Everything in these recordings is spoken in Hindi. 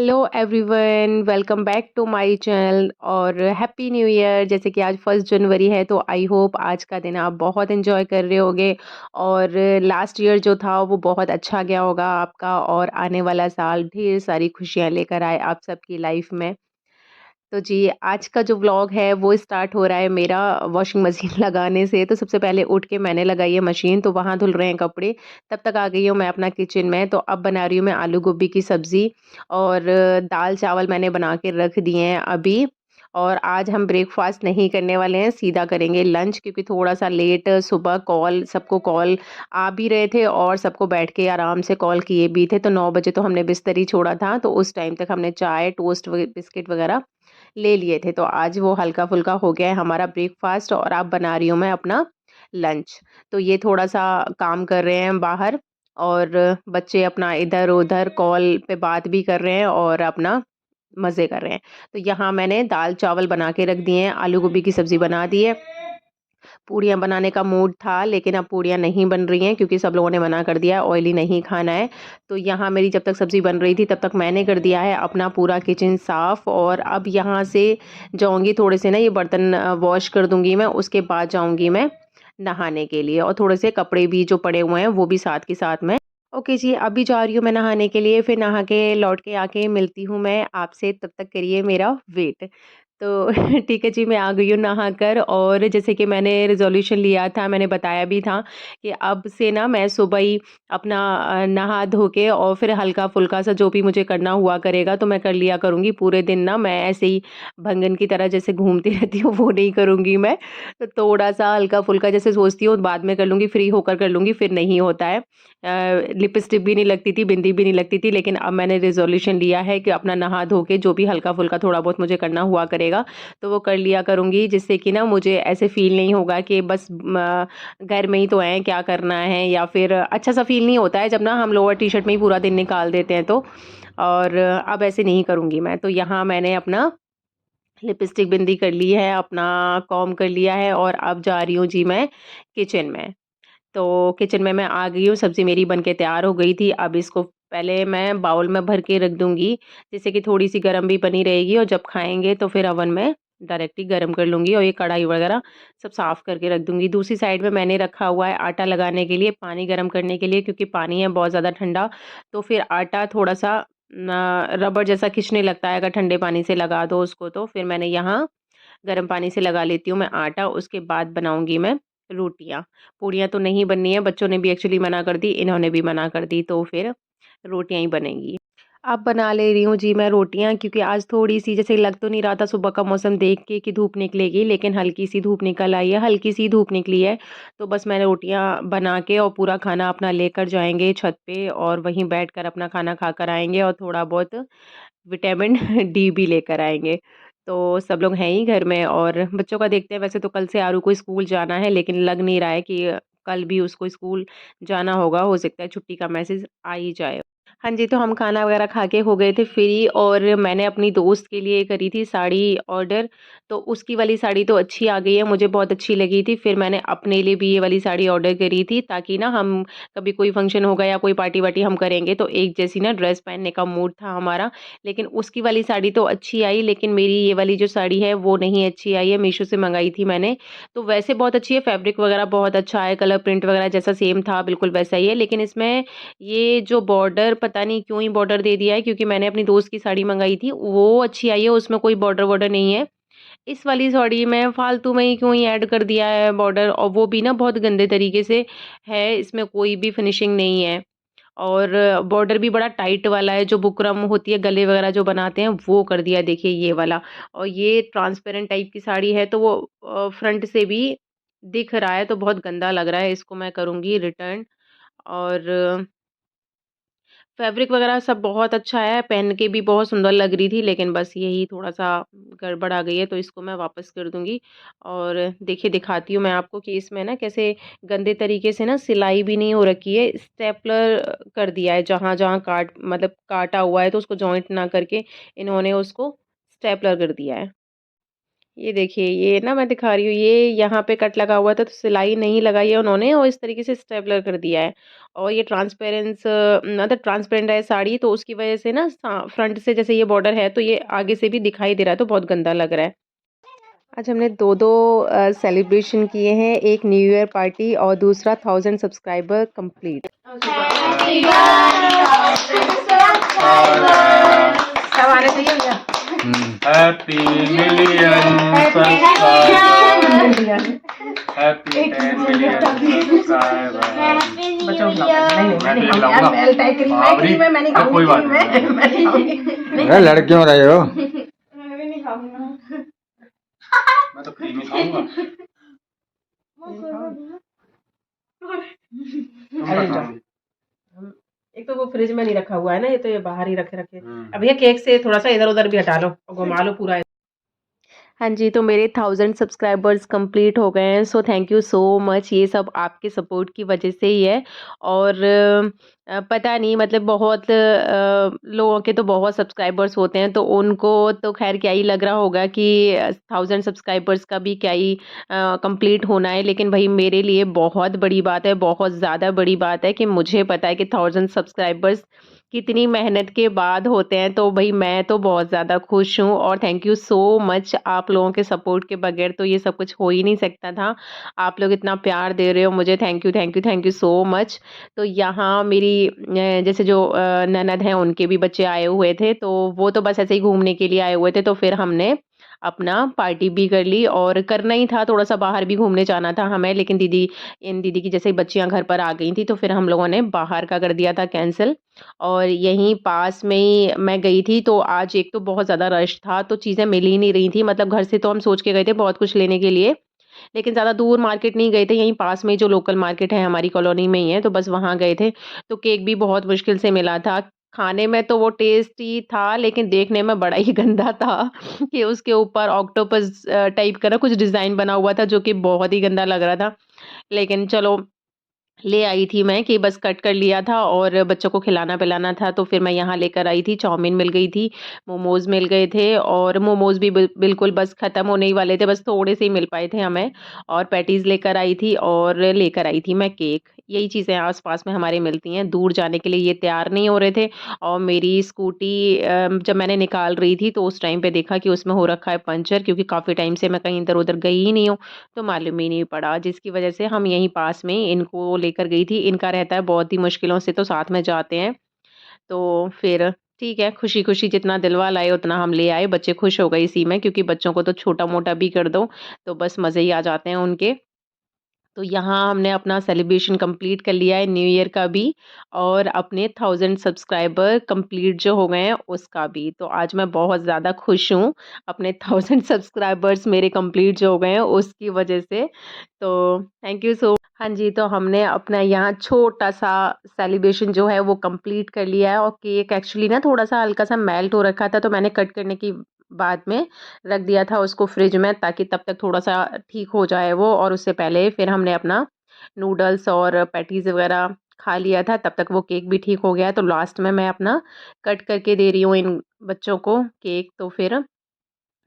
Hello everyone, welcome back to my channel और हैप्पी न्यू ईयर। जैसे कि आज 1 जनवरी है तो आई होप आज का दिन आप बहुत एंजॉय कर रहे होगे और लास्ट ईयर जो था वो बहुत अच्छा गया होगा आपका और आने वाला साल ढेर सारी खुशियां लेकर आए आप सबकी लाइफ में। तो जी, आज का जो व्लॉग है वो स्टार्ट हो रहा है मेरा वॉशिंग मशीन लगाने से। तो सबसे पहले उठ के मैंने लगाई है मशीन, तो वहाँ धुल रहे हैं कपड़े। तब तक आ गई हूँ मैं अपना किचन में। तो अब बना रही हूँ मैं आलू गोभी की सब्ज़ी और दाल-चावल मैंने बना के रख दिए हैं अभी। और आज हम ब्रेकफ़ास्ट नहीं करने वाले हैं, सीधा करेंगे लंच, क्योंकि थोड़ा-सा लेट सुबह सबको कॉल आ भी रहे थे और सबको बैठ के आराम से कॉल किए भी थे। तो 9 बजे तो हमने बिस्तर ही छोड़ा था, तो उस टाइम तक हमने चाय, टोस्ट बिस्किट वग़ैरह ले लिए थे। तो आज वो हल्का-फुल्का हो गया है हमारा ब्रेकफ़ास्ट और अब बना रही हूँ मैं अपना लंच। तो ये थोड़ा-सा काम कर रहे हैं बाहर और बच्चे अपना इधर-उधर कॉल पे बात भी कर रहे हैं और अपना मज़े कर रहे हैं। तो यहाँ मैंने दाल-चावल बना के रख दिए हैं, आलू गोभी की सब्ज़ी बना दी है। पूड़ियाँ बनाने का मूड था, लेकिन अब पूड़ियाँ नहीं बन रही हैं क्योंकि सब लोगों ने मना कर दिया है, ऑयली नहीं खाना है। तो यहाँ मेरी जब तक सब्ज़ी बन रही थी तब तक मैंने कर दिया है अपना पूरा किचन साफ़ और अब यहाँ से जाऊँगी, थोड़े से ना ये बर्तन वॉश कर दूँगी मैं, उसके बाद जाऊँगी मैं नहाने के लिए और थोड़े से कपड़े भी जो पड़े हुए हैं वो भी साथ के साथ मैं ओके जी, अभी जा रही हूँ मैं नहाने के लिए, फिर नहा के लौट के आके मिलती हूँ मैं आपसे, तब तक करिए मेरा वेट। तो ठीक है जी, मैं आ गई हूँ नहाकर और जैसे कि मैंने रिज़ॉल्यूशन लिया था, मैंने बताया भी था कि अब से ना मैं सुबह ही अपना नहा धो के और फिर हल्का-फुल्का सा जो भी मुझे करना हुआ करेगा तो मैं कर लिया करूँगी। पूरे दिन ना मैं ऐसे ही भंगन की तरह जैसे घूमती रहती हूँ वो नहीं करूँगी मैं। तो थोड़ा-सा हल्का-फुल्का जैसे सोचती हूँ बाद में कर लूँगी, फ्री होकर कर लूँगी, फिर नहीं होता है। लिपस्टिक भी नहीं लगती थी, बिंदी भी नहीं लगती थी, लेकिन अब मैंने रिज़ॉल्यूशन लिया है कि अपना नहा धो के जो भी हल्का-फुल्का थोड़ा बहुत मुझे करना हुआ करेगा, तो वो कर लिया करूँगी, जिससे कि ना मुझे ऐसे फ़ील नहीं होगा कि बस घर में ही तो हैं, क्या करना है, या फिर अच्छा-सा फ़ील नहीं होता है जब ना हम लोअर टी-शर्ट में ही पूरा दिन निकाल देते हैं तो। और अब ऐसे नहीं करूँगी मैं। तो यहाँ मैंने अपना लिपस्टिक, बिंदी कर ली है, अपना कॉम्ब कर लिया है और अब जा रही हूँ जी मैं किचन में। तो किचन में मैं आ गई हूँ, सब्ज़ी मेरी बन के तैयार हो गई थी। अब इसको पहले मैं बाउल में भर के रख दूँगी, जिससे कि थोड़ी-सी गरम भी बनी रहेगी और जब खाएँगे तो फिर ओवन में डायरेक्ट ही गरम कर लूँगी और ये कढ़ाई वगैरह सब साफ़ करके रख दूँगी। दूसरी साइड में मैंने रखा हुआ है आटा लगाने के लिए, पानी गरम करने के लिए, क्योंकि पानी है बहुत ज़्यादा ठंडा, तो फिर आटा थोड़ा-सा रबड़ जैसा खिंचने लगता है अगर ठंडे पानी से लगा दो उसको तो। फिर मैंने यहाँ गर्म पानी से लगा लेती हूँ मैं आटा, उसके बाद बनाऊँगी मैं रोटियाँ। पूड़ियाँ तो नहीं बननी है, बच्चों ने भी एक्चुअली मना कर दी, इन्होंने भी मना कर दी, तो फिर रोटियाँ ही बनेंगी। अब बना ले रही हूँ जी मैं रोटियाँ, क्योंकि आज थोड़ी-सी जैसे लग तो नहीं रहा था सुबह का मौसम देख के कि धूप निकलेगी, लेकिन हल्की-सी धूप निकल आई है, हल्की-सी धूप निकली है। तो बस मैं रोटियाँ बना के और पूरा खाना अपना लेकर जाएँगे छत पे और वहीं बैठकर अपना खाना खाकर आएँगे और थोड़ा बहुत विटामिन डी भी लेकर आएँगे। तो सब लोग हैं ही घर में और बच्चों का देखते हैं, वैसे तो कल से आरू को स्कूल जाना है, लेकिन लग नहीं रहा है कि कल भी उसको स्कूल जाना होगा, हो सकता है छुट्टी का मैसेज आ ही जाए। हाँ जी, तो हम खाना वगैरह खा के हो गए थे फ्री और मैंने अपनी दोस्त के लिए करी थी साड़ी ऑर्डर, तो उसकी वाली साड़ी तो अच्छी आ गई है, मुझे बहुत अच्छी लगी थी। फिर मैंने अपने लिए भी ये वाली साड़ी ऑर्डर करी थी, ताकि ना हम कभी कोई फंक्शन होगा या कोई पार्टी-वार्टी हम करेंगे तो एक जैसी ना ड्रेस पहनने का मूड था हमारा। लेकिन उसकी वाली साड़ी तो अच्छी आई, लेकिन मेरी ये वाली जो साड़ी है वो नहीं अच्छी आई है, मीशो से मंगाई थी मैंने। तो वैसे बहुत अच्छी है, फैब्रिक वगैरह बहुत अच्छा है, कलर प्रिंट वगैरह जैसा सेम था बिल्कुल वैसा ही है, लेकिन इसमें ये जो बॉर्डर पता नहीं क्यों ही बॉर्डर दे दिया है, क्योंकि मैंने अपनी दोस्त की साड़ी मंगाई थी, वो अच्छी आई है, उसमें कोई बॉर्डर-वॉर्डर नहीं है। इस वाली साड़ी में फालतू में ही क्यों ही ऐड कर दिया है बॉर्डर, और वो भी ना बहुत गंदे तरीके से है, इसमें कोई भी फिनिशिंग नहीं है। और बॉर्डर भी बड़ा टाइट वाला है, जो बुकरम होती है, गले वगैरह जो बनाते हैं, वो कर दिया है देखिए ये वाला। और ये ट्रांसपेरेंट टाइप की साड़ी है, तो वो फ्रंट से भी दिख रहा है, तो बहुत गंदा लग रहा है, इसको मैं करूँगी रिटर्न। और फैब्रिक वगैरह सब बहुत अच्छा है, पहन के भी बहुत सुंदर लग रही थी, लेकिन बस यही थोड़ा-सा गड़बड़ आ गई है, तो इसको मैं वापस कर दूँगी। और देखिए दिखाती हूँ मैं आपको कि इसमें ना कैसे गंदे तरीके से ना सिलाई भी नहीं हो रखी है, स्टेपलर कर दिया है, जहाँ-जहाँ मतलब काटा हुआ है, तो उसको जॉइंट ना करके इन्होंने उसको स्टेपलर कर दिया है। ये देखिए, ये ना मैं दिखा रही हूँ, ये यहाँ पे कट लगा हुआ था तो सिलाई नहीं लगाई है उन्होंने और इस तरीके से स्टेपलर कर दिया है। और ये मतलब ट्रांसपेरेंट है साड़ी, तो उसकी वजह से ना फ्रंट से जैसे ये बॉर्डर है तो ये आगे से भी दिखाई दे रहा है, तो बहुत गंदा लग रहा है। आज हमने 2-2 सेलिब्रेशन किए हैं, एक न्यू ईयर पार्टी और दूसरा 1000 सब्सक्राइबर कंप्लीट। हैप्पी बर्थडे हमारे चाहिए भैया। Happy million subscriber, happy 10 million subscriber. बच्चों को नहीं मैं तो ये यार, लाऊंगा। मैं टाइप करी, हाँ, मैं नहीं अब कोई बात खाऊंगी, नहीं। मैं नहीं खाऊंगी। अरे लड़कियों रहे हो। मैं भी नहीं खाऊंगा। मैं तो क्रीम ही खाऊंगा। तुम क्या अरे खाओगी? एक तो वो फ्रिज में नहीं रखा हुआ है ना, ये तो ये बाहर ही रखे रखे। हम्म। अब भैया केक से थोड़ा सा इधर उधर भी हटा लो और घुमा लो पूरा। हाँ जी, तो मेरे 1000 सब्सक्राइबर्स कंप्लीट हो गए हैं, so thank you so much. ये सब आपके सपोर्ट की वजह से ही है। और पता नहीं, मतलब बहुत लोगों के तो बहुत सब्सक्राइबर्स होते हैं, तो उनको तो खैर क्या ही लग रहा होगा कि 1000 सब्सक्राइबर्स का भी क्या ही कंप्लीट होना है। लेकिन भाई मेरे लिए बहुत बड़ी बात है, बहुत ज़्यादा बड़ी बात है कि मुझे पता है कि 1000 सब्सक्राइबर्स कितनी मेहनत के बाद होते हैं। तो भई मैं तो बहुत ज़्यादा खुश हूँ और थैंक यू सो मच। आप लोगों के सपोर्ट के बगैर तो ये सब कुछ हो ही नहीं सकता था। आप लोग इतना प्यार दे रहे हो मुझे, thank you, thank you, thank you so much. तो यहाँ मेरी जैसे जो ननद हैं उनके भी बच्चे आए हुए थे, तो वो तो बस ऐसे ही घूमने के लिए आए हुए थे, तो फिर हमने अपना पार्टी भी कर ली और करना ही था, थोड़ा-सा बाहर भी घूमने जाना था हमें। लेकिन इन दीदी की जैसे ही बच्चियाँ घर पर आ गई थी, तो फिर हम लोगों ने बाहर का कर दिया था कैंसल। और यहीं पास में ही मैं गई थी, तो आज एक तो बहुत ज़्यादा रश था, तो चीज़ें मिल ही नहीं रही थी। मतलब घर से तो हम सोच के गए थे बहुत कुछ लेने के लिए, लेकिन ज़्यादा दूर मार्केट नहीं गए थे, यहीं पास में ही जो लोकल मार्केट है हमारी कॉलोनी में ही है, तो बस वहाँ गए थे। तो केक भी बहुत मुश्किल से मिला था। खाने में तो वो टेस्टी था, लेकिन देखने में बड़ा ही गंदा था कि उसके ऊपर ऑक्टोपस टाइप का ना कुछ डिज़ाइन बना हुआ था, जो कि बहुत ही गंदा लग रहा था। लेकिन चलो, ले आई थी मैं कि बस कट कर लिया था और बच्चों को खिलाना-पिलाना था, तो फिर मैं यहाँ लेकर आई थी। चाउमीन मिल गई थी, मोमोज़ मिल गए थे और मोमोज़ भी बिल्कुल बस ख़त्म होने ही वाले थे, बस थोड़े से ही मिल पाए थे हमें। और पैटीज़ लेकर आई थी और लेकर आई थी मैं केक। यही चीज़ें आस-पास में हमारे मिलती हैं, दूर जाने के लिए ये तैयार नहीं हो रहे थे। और मेरी स्कूटी जब मैंने निकाल रही थी, तो उस टाइम पे देखा कि उसमें हो रखा है पंचर, क्योंकि काफ़ी टाइम से मैं कहीं इधर-उधर गई ही नहीं हूँ। तो मालूम ही नहीं पड़ा, जिसकी वजह से हम यहीं पास में इनको लेकर गई थी। इनका रहता है बहुत ही मुश्किलों से तो साथ में जाते हैं। तो फिर ठीक है, खुशी-खुशी जितना दिलवा लाए उतना हम ले आए। बच्चे खुश हो गए इसी में, क्योंकि बच्चों को तो छोटा-मोटा भी कर दो, तो बस मज़े ही आ जाते हैं उनके। तो यहाँ हमने अपना सेलिब्रेशन कंप्लीट कर लिया है न्यू ईयर का भी और अपने 1000 सब्सक्राइबर कंप्लीट जो हो गए हैं उसका भी। तो आज मैं बहुत ज़्यादा खुश हूँ, अपने 1000 सब्सक्राइबर्स मेरे कंप्लीट जो हो गए हैं उसकी वजह से। तो थैंक यू सो। हाँ जी, तो हमने अपना यहाँ छोटा-सा सेलिब्रेशन जो है वो कंप्लीट कर लिया है और केक एक्चुअली ना थोड़ा-सा हल्का-सा मेल्ट हो रखा था, तो मैंने कट करने की बाद में रख दिया था उसको फ्रिज में, ताकि तब तक थोड़ा-सा ठीक हो जाए वो। और उससे पहले फिर हमने अपना नूडल्स और पैटीज़ वग़ैरह खा लिया था, तब तक वो केक भी ठीक हो गया है। तो लास्ट में मैं अपना कट करके दे रही हूँ इन बच्चों को केक। तो फिर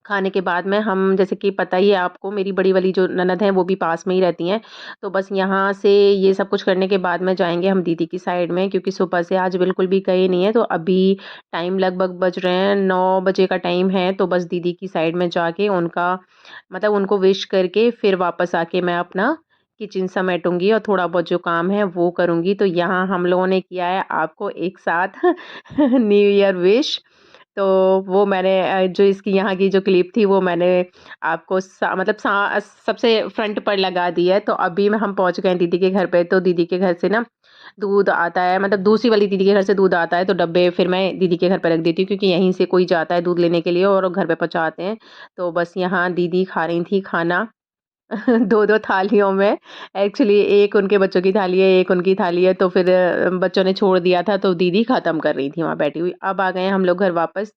खाने के बाद में हम, जैसे कि पता ही है आपको, मेरी बड़ी वाली जो ननद हैं वो भी पास में ही रहती हैं। तो बस यहाँ से ये सब कुछ करने के बाद में जाएँगे हम दीदी की साइड में, क्योंकि सुबह से आज बिल्कुल भी गए नहीं हैं। तो अभी टाइम लगभग बज रहे हैं 9 बजे का टाइम है, तो बस दीदी की साइड में जाके उनका मतलब उनको विश करके फिर वापस आके मैं अपना किचन समेटूँगी और थोड़ा बहुत जो काम है वो करूँगी। तो यहाँ हम लोगों ने किया है आपको एक साथ न्यू ईयर विश। तो वो मैंने जो इसकी यहाँ की जो क्लिप थी वो मैंने आपको मतलब सबसे फ्रंट पर लगा दी है। तो अभी में हम पहुँच गए हैं दीदी के घर पे, तो दीदी के घर से ना दूध आता है, मतलब दूसरी वाली दीदी के घर से दूध आता है, तो डब्बे फिर मैं दीदी के घर पे रख देती हूँ, क्योंकि यहीं से कोई जाता है दूध लेने के लिए और घर पे पहुँचाते हैं। तो बस यहाँ दीदी खा रही थी खाना 2-2 थालियों में। एक्चुअली एक उनके बच्चों की थाली है, एक उनकी थाली है, तो फिर बच्चों ने छोड़ दिया था, तो दीदी ख़त्म कर रही थी वहाँ बैठी हुई। अब आ गए हैं हम लोग घर वापस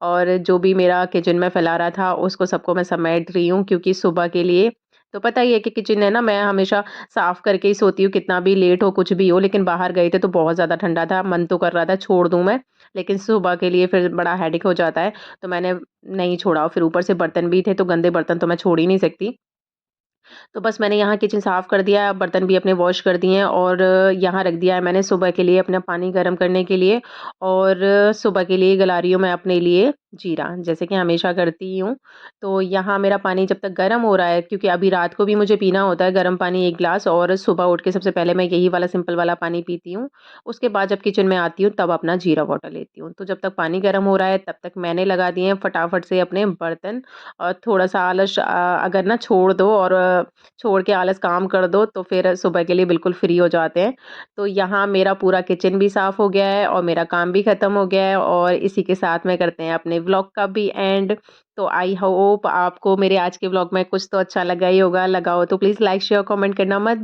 और जो भी मेरा किचन में फैला रहा था, उसको सबको मैं समेट रही हूँ, क्योंकि सुबह के लिए तो पता ही है कि किचन है ना, मैं हमेशा साफ़ करके ही सोती हूँ, कितना भी लेट हो, कुछ भी हो। लेकिन बाहर गए थे तो बहुत ज़्यादा ठंडा था, मन तो कर रहा था छोड़ दूँ मैं, लेकिन सुबह के लिए फिर बड़ा हेडेक हो जाता है, तो मैंने नहीं छोड़ा। फिर ऊपर से बर्तन भी थे, तो गंदे बर्तन तो मैं छोड़ ही नहीं सकती। तो बस मैंने यहाँ किचन साफ़ कर दिया, बर्तन भी अपने वॉश कर दिए हैं और यहाँ रख दिया है मैंने सुबह के लिए अपना पानी गरम करने के लिए, और सुबह के लिए गला रही हूँ मैं अपने लिए जीरा, जैसे कि हमेशा करती ही हूँ। तो यहाँ मेरा पानी जब तक गरम हो रहा है, क्योंकि अभी रात को भी मुझे पीना होता है गरम पानी 1 ग्लास, और सुबह उठ के सबसे पहले मैं यही वाला सिंपल वाला पानी पीती हूँ। उसके बाद जब किचन में आती हूँ तब अपना जीरा वाटर लेती हूँ। तो जब तक पानी गरम हो रहा है तब तक मैंने लगा दिए हैं फटाफट से अपने बर्तन, और थोड़ा-सा आलस अगर ना छोड़ दो और छोड़ के आलस काम कर दो तो फिर सुबह के लिए बिल्कुल फ्री हो जाते हैं। तो यहाँ मेरा पूरा किचन भी साफ़ हो गया है और मेरा काम भी ख़त्म हो गया है, और इसी के साथ में करते हैं अपने व्लॉग का भी एंड। तो आई होप आपको मेरे आज के व्लॉग में कुछ तो अच्छा लगा ही होगा, लगा हो तो प्लीज़ लाइक, शेयर, कमेंट करना मत भू